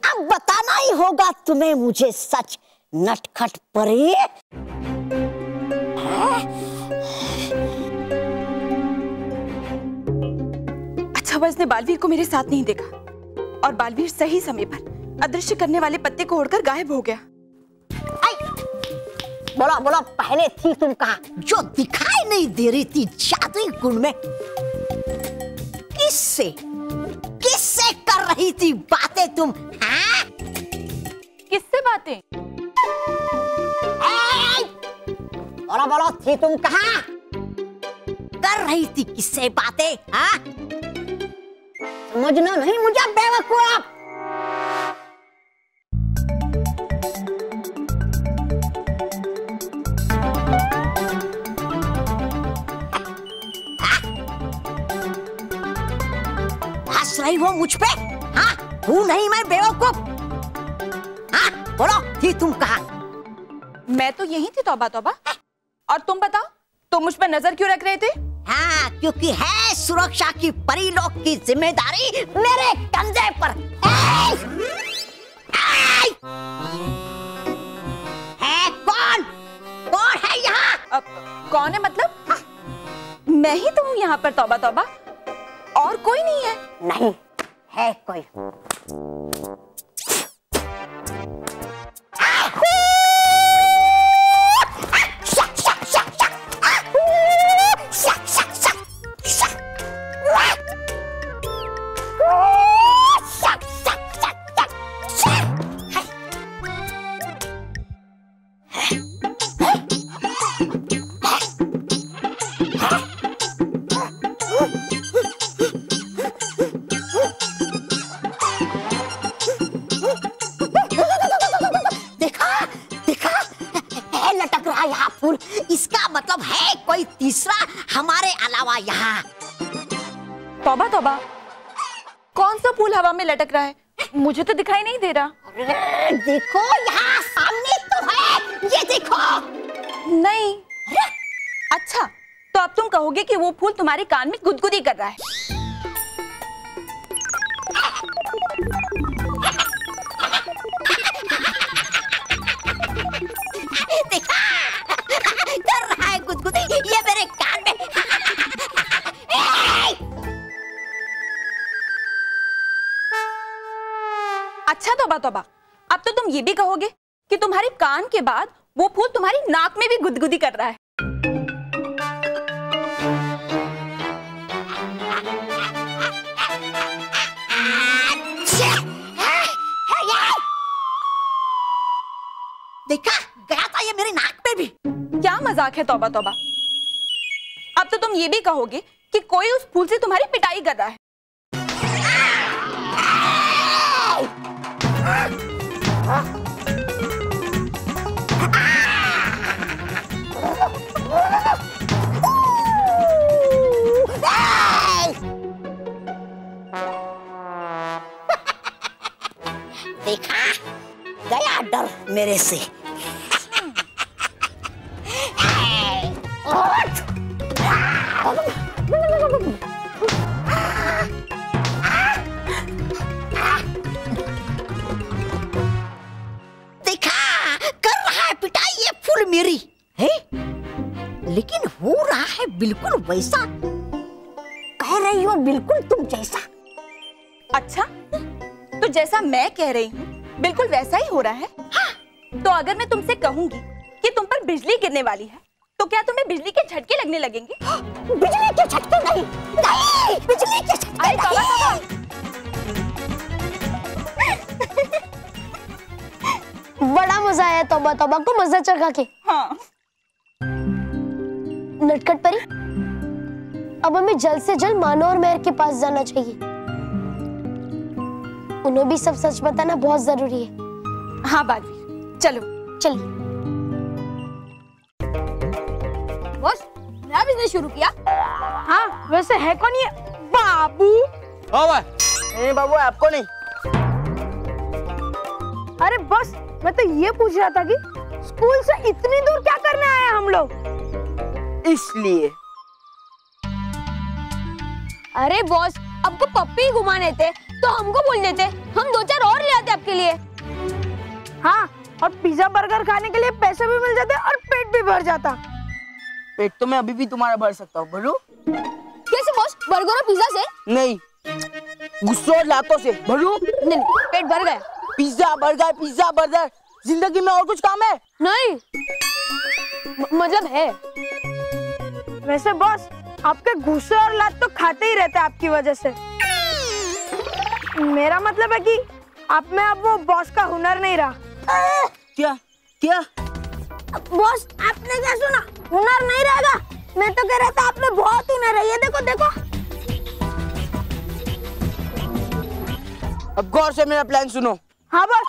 अब बताना ही होगा तुम्हें मुझे सच नटखट परी। अच्छा हुआ इसने बालवीर को मेरे साथ नहीं देखा और बालवीर सही समय पर अदृश्य करने वाले पत्ते को ओढ़कर गायब हो गया। बोलो बोलो, पहले थी तुम कहाँ, जो दिखाई नहीं दे रही थी जादुई कुंड में? किससे किससे कर रही थी बातें तुम? हाँ? किससे बातें? बोलो बोलो, थी तुम कहाँ? कर रही थी किससे बातें? हाँ? समझना नहीं मुझे बेवकूफ। हंस रही हो मुझ पे? हाँ? हूँ नहीं मैं बेवकूफ? हाँ? बोलो, थी तुम कहाँ? मैं तो यही थी तौबा तौबा। और तुम बताओ, तुम मुझ पर नजर क्यों रख रहे थे? हाँ, क्योंकि है सुरक्षा की परीलोक की जिम्मेदारी मेरे कंधे पर। है कौन? कौन है यहाँ? कौन है मतलब? मैं ही तो हूँ यहाँ पर तौबा तौबा, और कोई नहीं है। नहीं है कोई। इसका मतलब है कोई तीसरा हमारे अलावा यहाँ। तौबा तौबा, कौन सा फूल हवा में लटक रहा है? मुझे तो दिखाई नहीं दे रहा। अरे देखो, यहाँ सामने तो है, ये देखो। नहीं। अच्छा, तो अब तुम कहोगे कि वो फूल तुम्हारे कान में गुदगुदी कर रहा है। देखा, कर रहा है गुदगुदी ये मेरे कान में। अच्छा तौबा तौबा, अब तो तुम ये भी कहोगे कि तुम्हारे कान के बाद वो फूल तुम्हारी नाक में भी गुदगुदी कर रहा है। देखा गया था ये मेरी नाक पे भी। क्या मजाक है, तौबा तौबा। अब तो तुम ये भी कहोगे कि कोई उस फूल से तुम्हारी पिटाई कर रहा है। देखा गया डर मेरे से। देखा कर रहा है पिटाई ये फूल मेरी है, लेकिन हो रहा है बिल्कुल वैसा। कह रही हो बिल्कुल तुम जैसा। अच्छा, तो जैसा मैं कह रही हूँ बिल्कुल वैसा ही हो रहा है। हाँ। तो अगर मैं तुमसे कहूंगी कि तुम पर बिजली गिरने वाली है, तो क्या तुम्हें बिजली के झटके लगने लगेंगे? बिजली के झटके नहीं, नहीं, बिजली के झटके नहीं। तौबा। बड़ा मजा आया तौबा तौबा को मजा चखा के। हाँ। नटखट परी, अब हमें जल्द से जल्द मानो और मेहर के पास जाना चाहिए। उन्हें भी सब सच बताना बहुत जरूरी है। हाँ बालवीर, चलो। चलिए। बॉस, नया बिजनेस शुरू किया? हाँ, वैसे है कौन ये बाबू? नहीं बाबू, आपको नहीं। अरे बॉस, मैं तो ये पूछ रहा था कि स्कूल से इतनी दूर क्या करने आए हम लोग? इसलिए। अरे बॉस, आपको पप्पी ही घुमाने थे तो हमको बोल देते, हम 2-4 और ले आते आपके लिए। हाँ, और पिज्जा बर्गर खाने के लिए पैसे भी मिल जाते और पेट भी भर जाता। पेट तो मैं अभी भी तुम्हारा भर सकता हूँ, बोलो। कैसे बॉस, बर्गर और पिज्जा से? नहीं, गुस्सों और लातों से, बोलो। नहीं, पेट भर गया। पिज्जा बर्गर, जिंदगी में और कुछ काम है? नहीं, मतलब है। वैसे बॉस, आपके गुस्से और लात तो खाते ही रहते हैं आपकी वजह से। मेरा मतलब है कि आप में अब वो बॉस का हुनर नहीं रहा। क्या क्या बॉस, आपने क्या सुना? हुनर नहीं रहेगा? मैं तो कह रहा था आप में बहुत हुनर है। ये देखो देखो। अब गौर से मेरा प्लान सुनो। हाँ बॉस।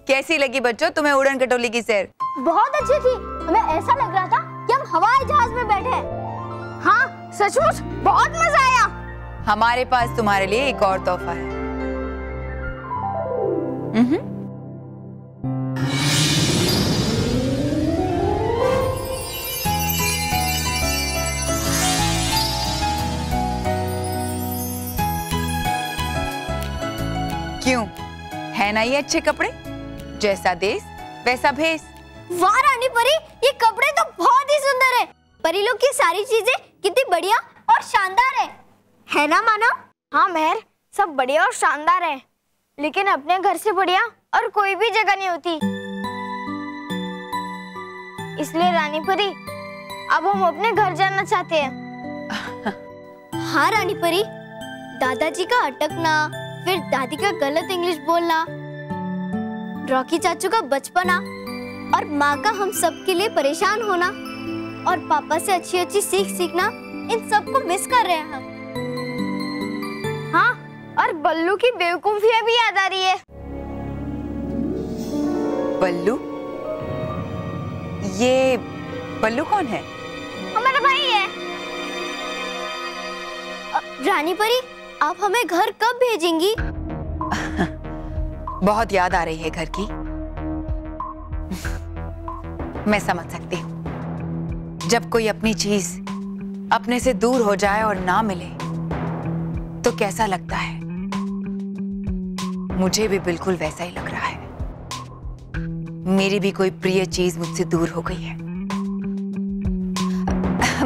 कैसी लगी बच्चों तुम्हें उड़न खटोली की सैर? बहुत अच्छी थी। हमें ऐसा लग रहा था कि हम हवाई जहाज में बैठे हैं। हाँ, सचमुच बहुत मजा आया। हमारे पास तुम्हारे लिए एक और तोहफा है। क्यों, है ना ये अच्छे कपड़े? जैसा देश वैसा भेष। वाह रानी परी, ये कपड़े तो बहुत ही सुंदर है। परी लोग की सारी चीजें कितनी बढ़िया और शानदार है ना मानव? हाँ मेहर, सब बढ़िया और शानदार है, लेकिन अपने घर से बढ़िया और कोई भी जगह नहीं होती। इसलिए रानी परी, अब हम अपने घर जाना चाहते हैं। हाँ रानी परी, दादाजी का अटकना, फिर दादी का गलत इंग्लिश बोलना, रॉकी चाचू का बचपना और माँ का हम सब के लिए परेशान होना और पापा से अच्छी अच्छी सीख सीखना, इन सब को मिस कर रहे हैं हम। हाँ, और बल्लू की बेवकूफियाँ भी याद आ रही है। बल्लू? ये बल्लू कौन है? हमारा भाई है। रानी परी, आप हमें घर कब भेजेंगी? बहुत याद आ रही है घर की। मैं समझ सकती हूँ, जब कोई अपनी चीज अपने से दूर हो जाए और ना मिले तो कैसा लगता है। मुझे भी बिल्कुल वैसा ही लग रहा है। मेरी भी कोई प्रिय चीज मुझसे दूर हो गई है।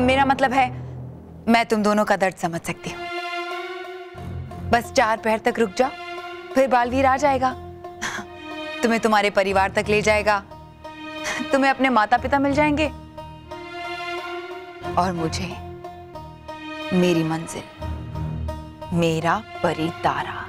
मेरा मतलब है, मैं तुम दोनों का दर्द समझ सकती हूँ। बस 4 पहर तक रुक जाओ, फिर बालवीर आ जाएगा, तुम्हें तुम्हारे परिवार तक ले जाएगा, तुम्हें अपने माता पिता मिल जाएंगे और मुझे मेरी मंजिल, मेरा परी तारा।